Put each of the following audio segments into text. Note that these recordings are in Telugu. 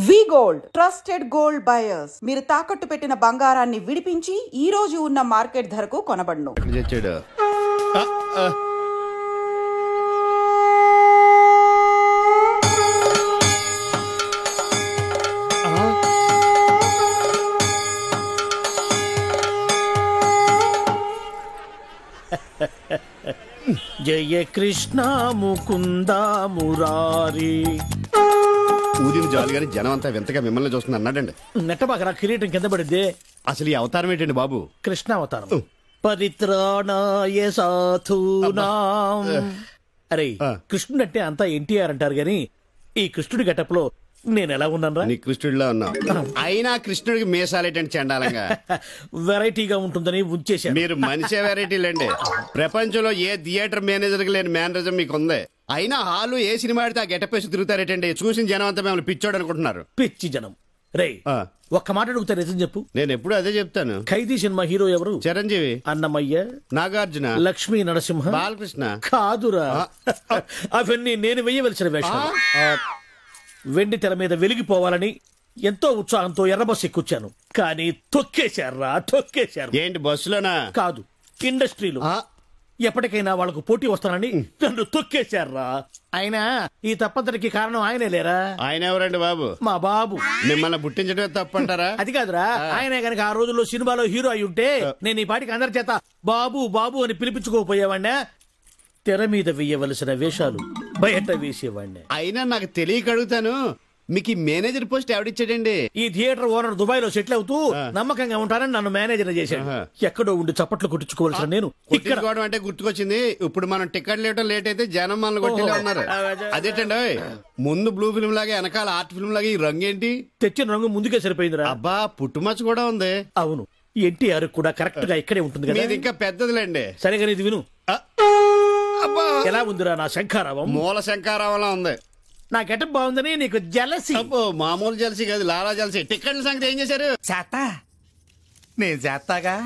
వి గోల్డ్ ట్రస్టెడ్ గోల్డ్ బయర్స్. మీరు తాకట్టు పెట్టిన బంగారాన్ని విడిపించి ఈ రోజు ఉన్న మార్కెట్ ధరకు కొనబడును. జయ కృష్ణ ముకుంద మురారి. ఊరిని జాలిగాని జనం అంతా వింతగా మిమ్మల్ని చూస్తుంది అన్నాడండి. నెట్టబాకరా కిరీటం కింద పడింది. అసలు ఈ అవతారం ఏంటండి బాబు? కృష్ణ అవతారం. పరిత్రాణాయ సాధూనాం. అరే కృష్ణుడు అంటే అంతా ఎన్టీఆర్ అంటారు గాని ఈ కృష్ణుడి గెటప్ లో నేను ఎలా ఉన్నాను? నీ కృష్ణుడిలో ఉన్నావు. అయినా కృష్ణుడికి మీసాలేటండి చండాలంగా. వెరైటీగా ఉంటుందని ఉంచేశాను. మీరు మనిషే వెరైటీలండి. ప్రపంచంలో ఏ థియేటర్ మేనేజర్ కి లేని మేనరిజం మీకు ఉంది. అయినా హాలు ఏ సినిమా ఆడితే ఆ గెటప్ వేసి తిరుగుతారేటండి. చూసిన జనం అంతా మిమ్మల్ని పిచ్చోడు అనుకుంటున్నారు. పిచ్చి జనం. రే ఒక్క మాట అడుగుతా, నిజం చెప్పు. నేను ఎప్పుడు అదే చెప్తాను. ఖైదీ సినిమా హీరో ఎవరు? చిరంజీవి, అన్నమయ్య, నాగార్జున, లక్ష్మీ నరసింహ, బాలకృష్ణ. కాదురా, అవన్నీ నేను వెయ్యవలసిన వేషాలు. వెండి తెర మీద వెలిగిపోవాలని ఎంతో ఉత్సాహంతో ఎర్రబస్ ఎక్కుచ్చాను. కానీ తొక్కేశారు. ఏంటి బస్సులోనా? కాదు, ఇండస్ట్రీలో. ఎప్పటికైనా వాళ్ళకు పోటీ వస్తానని నన్ను తొక్కేశారా. అయినా ఈ తప్పంతటికి కారణం ఆయనే లేరా? ఆయన ఎవరండి బాబు? మా బాబు. మిమ్మల్ని పుట్టించడమే తప్పంటారా? అది కాదురా, ఆయనే గనక ఆ రోజుల్లో సినిమాలో హీరో అయి ఉంటే నేను ఈ పాటికి అందరి చేత బాబు బాబు అని పిలిపించుకోపోయేవాడినా. తెర మీద వేయవలసిన వేషాలు బయట వేసేవాడిని. అయినా నాకు తెలియక అడుగుతాను, మీకు ఈ మేనేజర్ పోస్ట్ ఎవడిచ్చాడండి? ఈ థియేటర్ ఓనర్ దుబాయ్ లో సెటిల్ అవుతూ నమ్మకంగా ఉంటానని నన్ను మేనేజర్ చేశాడు. ఎక్కడో ఉండి చప్పట్లు కొట్టించుకోవాల్సిన నేను ఇక్కడ అంటే గుర్తుకొచ్చింది. ఇప్పుడు మనం టికెట్ లేట్ అయితే జనం మనల్ని కొట్టిలే ఉన్నారు. అదేటండి, ముందు బ్లూ ఫిల్మ్ లాగా వెనకాల ఆర్ట్ ఫిల్మ్ లాగా ఈ రంగు ఏంటి? తెచ్చిన రంగు ముందుకే సరిపోయిందిరా. అబ్బా, పుట్టుమచ్చ కూడా ఉంది. అవును, ఎన్టీఆర్ కూడా కరెక్ట్ గా ఇక్కడే ఉంటుంది కదా. ఇంకా పెద్దదిలేండి. సరిగా ఇది విను. ఎలా ఉందిరా నా శంఖారావం? మూల శంఖారావంలా ఉంది. నా గెటప్ బాగుందని నీకు జలసి? మామూలు జలసి కాదు, లాలా జలసి. టికెట్ల సంగతి ఏం చేశారు? చేస్తా, నేను చేస్తాగా.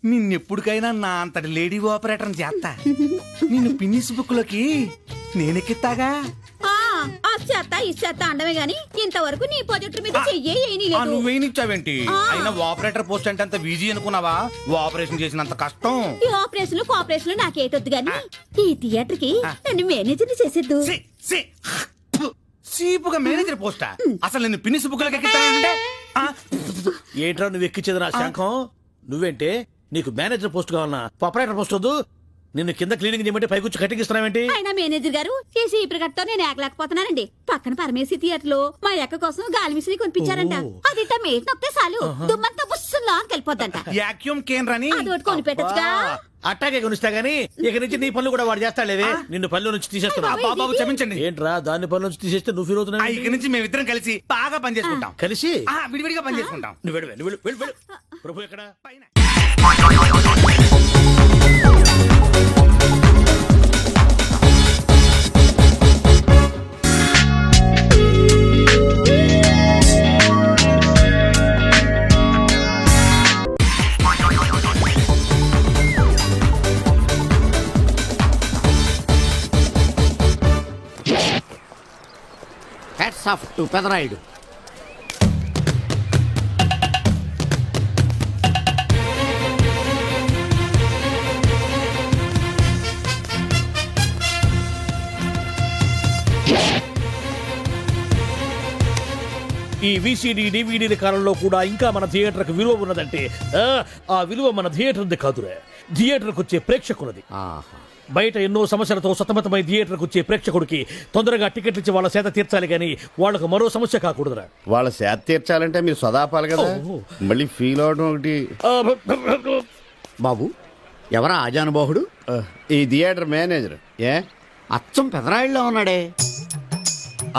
నిన్నెప్పుడికైనా నా అంతటి లేడీ ఆపరేటర్ చేస్తా. నిన్ను పిన్నిస్ బుక్ లోకి నేనెక్కిస్తాగా. చేస్తా ఇచ్చేస్తా అండమే గాని ఇంతవరకు నీ ప్రాజెక్టు మీద నువ్వేనిచ్చావేంటి? అయినా ఆపరేటర్ పోస్ట్ అంటే అంత ఈజీ అనుకున్నావా? ఆపరేషన్ చేసినంత కష్టం. ఈ ఆపరేషన్ కోఆపరేషన్ నాకేటొద్దు గాని ఈ థియేటర్ కి నన్ను మేనేజర్ చేసేద్దు. సీపుగా మేనేజర్ పోస్టా? అసలు నిన్ను పిన్నిస్ బుక్ లోకి ఎక్కిస్తానంటే ఏట్రా నువ్వు ఎక్కించేది నా శంఖం? నువ్వేంటే నీకు మేనేజర్ పోస్ట్ కావాలన్నా ఆపరేటర్ పోస్ట్ వద్దు. నిన్ను కింద క్లీనింగ్ చేయమంటే పైకొచ్చి కటింగ్ ఇస్తున్నావేంటి? అయినా మేనేజర్ గారు చేసి ఈ ప్రకటనతో నేను ఏకలేకపోతున్నానండి. పక్కన పరమేశ్వరి థియేటర్ లో మా అక్క కోసం గాలి మిషన్ కొనిపించారంట. అది మేట్ నొక్కితే చాలు దుమ్మంతా బుస్సుల్లో వెళ్ళిపోద్దంట. యాక్యూమ్ కేంద్రని అదొకటి కొనిపెట్టచ్చుగా. అట్టాగే కొనిస్తా గానీ ఇక నుంచి నీ పనులు కూడా వాడు చేస్తాడులేవే. నిన్ను పనుల నుంచి తీసేస్తున్నా. బాబు క్షమించండి. ఏంట్రా దాన్ని పనుల నుంచి తీసేస్తే నువ్వు ఫీల్ అవుతున్నావు? ఇక నుంచి మేమిద్దరం కలిసి బాగా పనిచేసుకుంటాం. కలిసి విడివిడిగా పనిచేసుకుంటాం. నువ్వు వెళ్ళు. ప్రభు ఎక్కడ? Hats off to Pedarayudu. ఈ విసిడి డివిడీల కాలంలో కూడా ఇంకా మన థియేటర్కి విలువ ఉన్నదంటే ఆ విలువ మన థియేటర్ది కాదురా, థియేటర్కి వచ్చే ప్రేక్షకులది. బయట ఎన్నో సమస్యలతో సతమతమై థియేటర్కి వచ్చే ప్రేక్షకుడికి తొందరగా టికెట్లు ఇచ్చి వాళ్ళ సేత తీర్చాలి గానీ వాళ్ళకు మరో సమస్య కాకూడదురా. వాళ్ళ సేత తీర్చాలంటే మీరు సదాపాలి కదా. మళ్ళీ ఫీల్ అవడం ఒకటి. బాబు, ఎవరా ఆజానుబాహుడు? ఈ థియేటర్ మేనేజర్. అచ్చం పెదరాయుడులో ఉన్నాడే.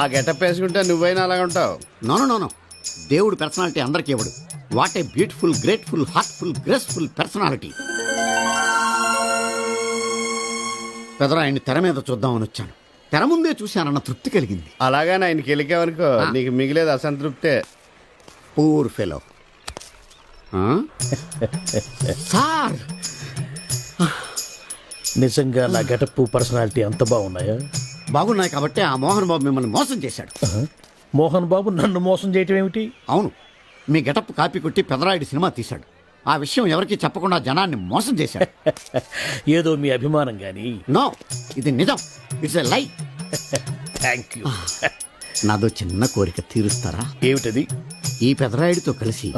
ఆ గెటప్ వేసుకుంటే నువ్వైనా అలాగ ఉంటావు. నో, దేవుడు పర్సనాలిటీ అందరికి ఇవ్వడు. What a beautiful, grateful, heartful, graceful personality. పెదరాయుడిని తెర మీద చూద్దామని వచ్చాను. తెర ముందే చూశానన్న తృప్తి కలిగింది. అలాగని ఆయనకి వెళ్ళికావనుకో నీకు మిగిలేదు అసంతృప్తే. Poor fellow. సార్, నిజంగా నా గెటప్ పర్సనాలిటీ అంత బాగున్నాయా? బాగున్నాయి కాబట్టి ఆ మోహన్ బాబు మిమ్మల్ని మోసం చేశాడు. మోహన్ బాబు నన్ను మోసం చేయటం ఏమిటి? అవును, మీ గెటప్ కాపీ కొట్టి పెదరాయుడు సినిమా తీశాడు. ఆ విషయం ఎవరికి చెప్పకుండా జనాన్ని మోసం చేశాడు. ఏదో మీ అభిమానం గాని. నో, ఇది నిజం. ఇట్స్ ఎ లై. Thank you. నాదో చిన్న కోరిక తీరుస్తారా? ఏమిటది? ఈ పెదరాయుడితో కలిసి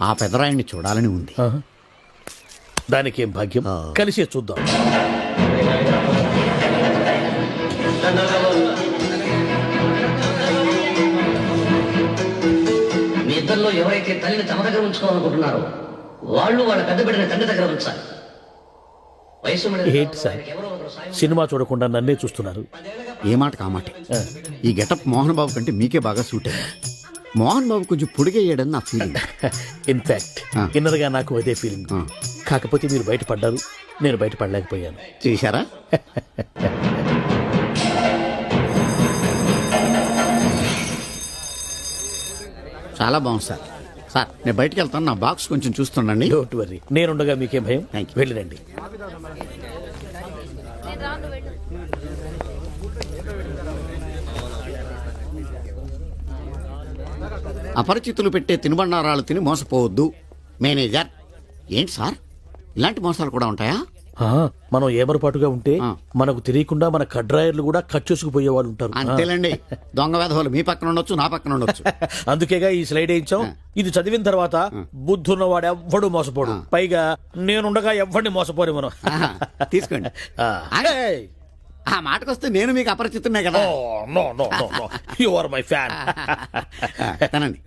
ఆ పెదరాయుడిని చూడాలని ఉంది. దానికేం భాగ్యం, కలిసే చూద్దాం. మీ ఇద్దరిలో ఎవరైతే తల్లిని తమ దగ్గర ఉంచుకోవాలనుకుంటున్నారో వాళ్ళు వాళ్ళ పెద్ద బిడ్డని తండ్రి దగ్గర ఉంచాలి. వయసు ఏంటి సార్, సినిమా చూడకుండా నన్నే చూస్తున్నారు? ఏ మాట కామాటే. ఈ గెటప్ మోహన్ బాబు కంటే మీకే బాగా సూట్ అయ్యింది. మోహన్ బాబు కొంచెం పొడిగయ్యాడని నా ఫీలింగ్. ఇన్ఫాక్ట్ ఇన్నర్గా నాకు అదే ఫీలింగ్. కాకపోతే మీరు బయటపడ్డారు, నేను బయటపడలేకపోయాను. చూశారా? చాలా బాగుంది సార్. సార్, నేను బయటికి వెళ్తాను. నా బాక్స్ కొంచెం చూస్తుండండి. డోంట్ వరీ, నేనుండగా మీకేం భయం. Thank you. వెళ్ళిరండి. అపరిచితులు పెట్టే తినుబండారాలు తిని మోసపోవద్దు. మేనేజర్. ఏంటి సార్, ఇలాంటి మోసాలు కూడా ఉంటాయా? మనం ఏమరపాటుగా ఉంటే మనకు తెలియకుండా మన కడ్రాయర్లు కూడా కట్ చేసుకుపోయే వాళ్ళు ఉంటారు. అంతేలేండి, దొంగ వేధవాళ్ళు మీ పక్కన ఉండొచ్చు, నా పక్కన ఉండొచ్చు. అందుకేగా ఈ స్లైడ్ వేయించాం. ఇది చదివిన తర్వాత బుద్ధున్నవాడు ఎవ్వడు మోసపోడు. పైగా నేనుండగా ఎవ్వడిని మోసపోరు మనం. తీసుకోండి. ఆ మాటకొస్తే నేను మీకు అపరిచితున్నే కదా. No no no no, you are my fan. తనండి.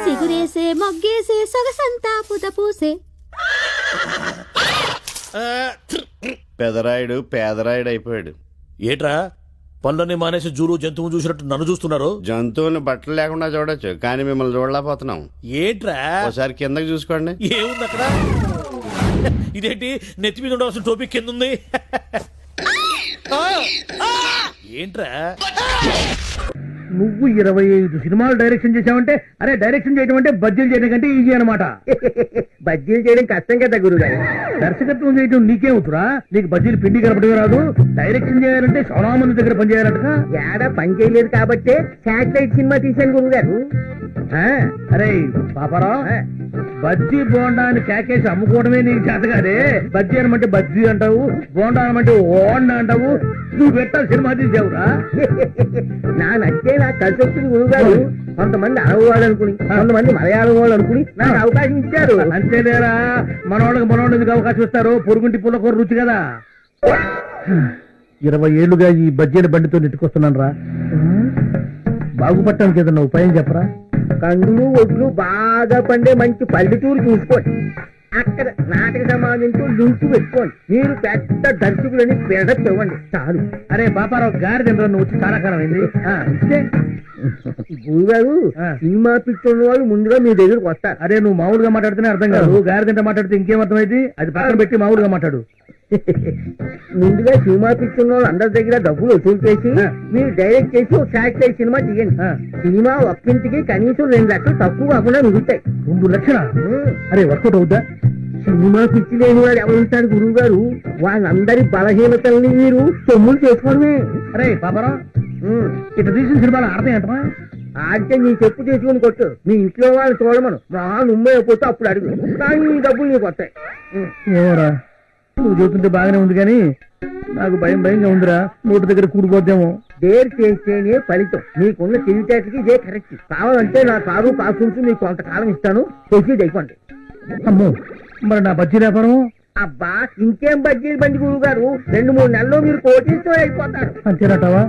సిగురేసే మొగ్గేసే సొగసంతా పుత పూసే. పెదరాయుడు పేదరాయుడు అయిపోయాడు. ఏట్రా పనులన్నీ మానేసి జూలు జంతువు చూసినట్టు నన్ను చూస్తున్నారు? జంతువుని బట్టలు లేకుండా చూడొచ్చు, కానీ మిమ్మల్ని చూడలేకపోతున్నాం. ఏట్రా? ఒకసారి కిందకి చూసుకోండి. ఏముంది అక్కడ? ఇదేంటి నెత్తి మీద ఉండవలసిన టోపీ కింద ఉంది? ఏంట్రా? నువ్వు 25 సినిమాలు డైరెక్షన్ చేసావంటే, అరే డైరెక్షన్ చేయడం అంటే బజ్జీలు చేయడం కంటే ఈజీ అనమాట. బజ్జీలు చేయడం కష్టం కదా గురుగారు. దర్శకత్వం చేయడం నీకేమవుతురా? నీకు బజ్జీలు పిండి కలపడమే రాదు. డైరెక్షన్ చేయాలంటే చాలా మంది దగ్గర పని చేయాలంట. ఏడా పని చేయలేదు కాబట్టి శాటిలైట్ సినిమా తీశాను గురుగారు. అరే పాపారావు, బజ్జీ బోండా అని కేకేసి అమ్ముకోవడమే నీకు చేత కాదే. బజ్జీ అనమంటే బజ్జీ అంటావు, బోండా అనమంటే ఓండా అంటావు. నువ్వు పెట్టాలి సినిమా తీసావురా. నా నచ్చే నాకు కలిసి వచ్చింది గురుగారు. కొంతమంది అరవ వాళ్ళు అనుకుని, కొంతమంది మలయాళం వాళ్ళు అనుకుని నాకు అవకాశం ఇచ్చారు. అంతేలేరా, మనోళ్ళకి అవకాశం ఇస్తారు. పొరుగుంటి పుల్లకూర రుచి కదా. 20 ఏళ్లుగా ఈ బజ్జీల బండితో నెట్టుకొస్తున్నాను రా. బాగుపడటానికి ఏదన్నా ఉపాయం చెప్పరా? కందులు ఒడ్లు బాగా పండే మంచి పల్లెటూరు చూసుకోండి. అక్కడ నాటక సమాజంతో లింకు పెట్టుకోండి. మీరు పెద్ద దర్శకులని బిల్డప్ ఇవ్వండి చాలు. అరే పాపారావు గారి దగ్గర నువ్వు వచ్చి చాలా కాలం అయింది. గురుగారు, సినిమా పిచ్చున్న వాళ్ళు ముందుగా మీ దగ్గరకు వస్తారు. అరే నువ్వు మామూలుగా మాట్లాడితేనే అర్థం కాదు. గారి దగ్గర మాట్లాడితే ఇంకేం అర్థమైంది? అది పక్కన పెట్టి మామూలుగా మాట్లాడు. ముందుగా సినిమా పిచ్చున్న వాళ్ళు అందరి దగ్గర డబ్బులు వసూలు చేసి మీరు డైరెక్ట్ చేసి ఒక శాటిలైట్ సినిమా తీయండి. సినిమా ఒక్కింటికి కనీసం 2 లక్షలు తక్కువ కాకుండా మిగులుతాయి. 2 లక్షలా? అరే వర్కౌట్ అవుద్దా? సినిమా పిచ్చి లేని వాడు ఎవరుంటాడు గురువు గారు? వాళ్ళందరి బలహీనతల్ని మీరు సొమ్ములు చేసుకోవడమే. అరే పాపరా, ఇట్లా తీసిన సినిమాలు ఆడతాయంటమా? ఆడితే నీ చెప్పు చేసుకుని కొట్టు. మీ ఇంట్లో వాళ్ళు చూడమను. మా నుమ్మే పోతే అప్పుడు అడుగు. కానీ ఈ డబ్బులు నీకు వస్తాయి. ఏమోరా, నువ్వు చూస్తుంటే బాగానే ఉంది కానీ నాకు భయంగా ఉందిరా. నోటి దగ్గర కూడిపోద్దేమో. డేర్ చేస్తేనే ఫలితం. నీకున్న తెలివితేటకి ఇదే కరెక్ట్. కావాలంటే నా కారు కాసుకుంటూ నీకు కొంతకాలం ఇస్తాను. ప్రొసీడ్ అయిపోండి. అమ్మో, మరి నా బజ్జీ వ్యాపారం? అబ్బా, ఇంకేం బజ్జీలు బండి గురువు గారు. 2-3 నెలల్లో మీరు కోటీతో అయిపోతారు. అంతేనటవా?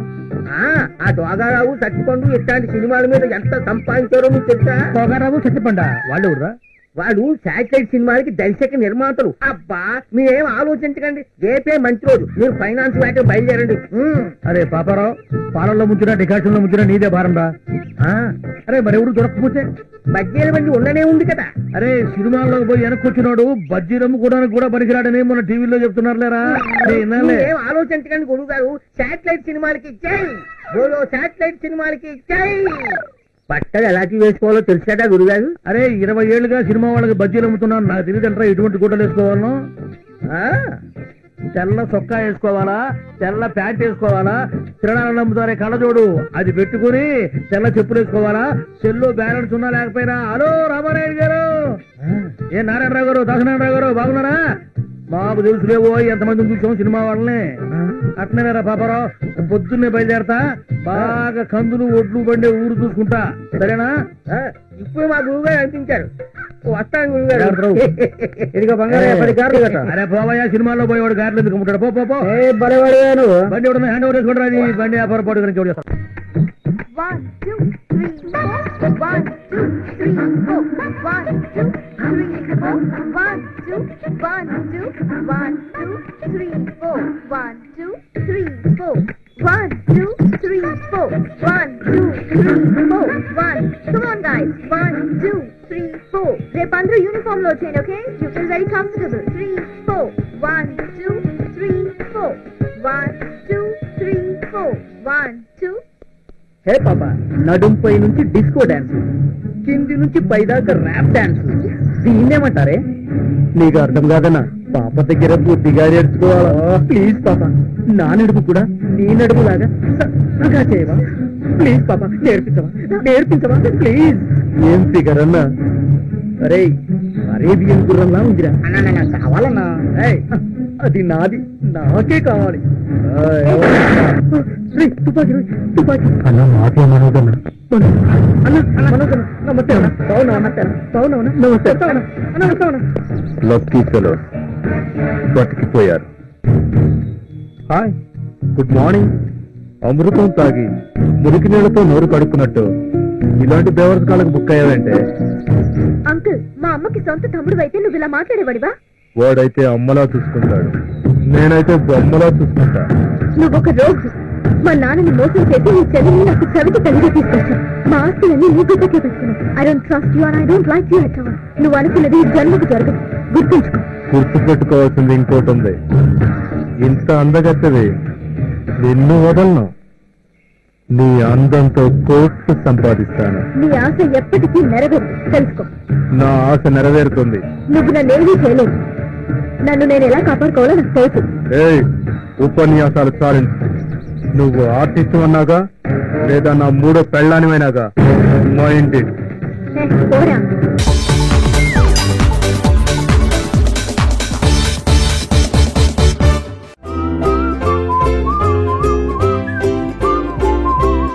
ఆ దోగారావు, సత్తిపండు ఇట్లాంటి సినిమాల మీద ఎంత సంపాదించారో మీకు తెలుసా? దోగారావు, సత్తిపండ వాళ్ళెవరురా? వాడు శాటిలైట్ సినిమాలకి దర్శక నిర్మాతలు. అబ్బా, మీరేం ఆలోచించకండి. రేపే మంచి రోజు. మీరు ఫైనాన్స్ వ్యాటర్ బయలుదేరండి. అరే పాపారావు, పాలల్లో ముంచినా డికాషన్ లో ముంచినా నీదే భారం రా. అరే మరెవరు దొరకకపోతే? బజ్జీల బండి ఉండనే ఉంది కదా. అరే సినిమాల్లోకి పోయి వెనక్కొచ్చినాడు బజ్జీలు అమ్ముకోవడానికి కూడా పనికిరాడని మొన్న టీవీలో చెప్తున్నారు లేరా. ఏం ఆలోచించకండి గురువు గారు. శాటిలైట్ సినిమాలకి జై బోలో, శాటిలైట్ సినిమాలకి జై. బట్టలు ఎలా వేసుకోవాలో తెలిసాడా గురుగారు? అరే 20 ఏళ్ళుగా సినిమా వాళ్ళకి బజ్జీలు అమ్ముతున్నాను, నాకు తెలియదంటారా ఎటువంటి గుడ్డలు వేసుకోవాలను? తెల్ల చొక్కా వేసుకోవాలా, తెల్ల ప్యాంట్ వేసుకోవాలా, తిరణాలు అమ్ముతారే కళ్ళజోడు అది పెట్టుకుని తెల్ల చెప్పులు వేసుకోవాలా, సెల్లో బ్యాలెన్స్ ఉన్నా లేకపోయినా. హలో రామారాయుడు గారు, ఏ నారాయణరావు గారు, దాసనారాయణరావు గారు బాగున్నారా? మాకు తెలుసులేవో ఎంతమందిని చూసాం సినిమా వాళ్ళని. అట్నేరా పాపారావు, పొద్దున్నే బయలుదేరతా, బాగా కందులు ఒడ్లు బండే ఊరు చూసుకుంటా, సరేనా? ఇప్పుడు మా గురువుగా అనిపించారు, వస్తాను గురుగారు. ఇదిగో బంగారం 10 కార్లు కదా. అరే పోవయ్యా, సినిమాలో పోయేవాడు కార్లు ఎందుకు అమ్ముతాడు? పో పో బలేవాడు. బండి ఎవడన్నా హ్యాండ్ ఓవర్ చేసుకుంటారా? అది బండి వ్యాపారం పాటు గురించి ఎవరు చేస్తాడు? 1 2 3 4 1 2 3 4 1 2 3 4 1 2 1 2 1 2 3 4 1 2 3 4 1 2 3 4 1 2 3 4 1. Come on guys, 1 2 3 4. రేపు అందరూ యూనిఫామ్ లో వచ్చేయండి, okay? You feel very comfortable. 3 4 1 2 3 4 1 2 3 4 1 2. హే పాప, నడుంపై నుంచి డిస్కో డాన్స్, కింది నుంచి పైదాకా ర్యాప్ డాన్స్, దీన్నేమంటారే? నీకు అర్థం కాదన్నా, పాప దగ్గర బుద్ధిగా నేర్చుకోవాలా? ప్లీజ్ పాప, నా నడుపు కూడా నీ నడుపు లాగా చక్కగా చేయవా? ప్లీజ్ పాప, నేర్పించవా ప్లీజ్. ఏం ఫిగర్ అన్నా? అరే అరేబియన్ గుర్రంలా ఉందిరా. కావాలన్నా? అది నాది, నాకే కావాలి. తుపాకి తుపాకి అన్న, మాకే మనోదన్నా. నమస్తే అన్న, బాగున్నావన్నా? నమస్తే అన్న. లక్కీ ఫెలో బతికిపోయారు. Hi, good morning. అమృతం తాగి మురికి నీళ్లతో నోరు కడుక్కున్నట్టు ఇలాంటి బేవర్స్ కాళ్ళకు బుక్ అయ్యావంటే. అంకుల్, మా అమ్మకి సొంత తమ్ముడు అయితే నువ్వు ఇలా మాట్లాడేవాడివా? వాడైతే అమ్మలా చూసుకుంటాడు, నేనైతే బొమ్మలా చూసుకుంటా. నువ్వొక రోగ్. మా నాన్నని మోసం చేసి నీ చెల్లిని నాకు చవిటి తల్లిగా తీసుకొచ్చావు. మా ఆస్తులన్నీ నీ గుడ్డకే పెట్టుకున్నావు. I don't trust you and I don't like you at all. నువ్వు అనుకున్నది ఈ జన్మకు జరగదు, గుర్తుంచుకో. గుర్తుపెట్టుకోవాల్సింది ఇంకోటి ఉంది. ఇంత అందగత్తది నిన్ను వదలను. నీ అందంతో కోట్లు సంపాదిస్తాను. నీ ఆశ ఎప్పటికీ నెరవేరు, తెలుసుకో. నా ఆశ నెరవేరుతుంది. నువ్వు నన్నేమీ చేయలేవు. నన్ను నేను ఎలా కాపాడుకోవాలో నాకు తెలుసు. ఏయ్, ఉపన్యాసాలు చాలించు. నువ్వు ఆర్టిస్ట్ అన్నాగా, లేదా నా 3వ పెళ్ళానివైనాగా. మా ఇంటి పోరా.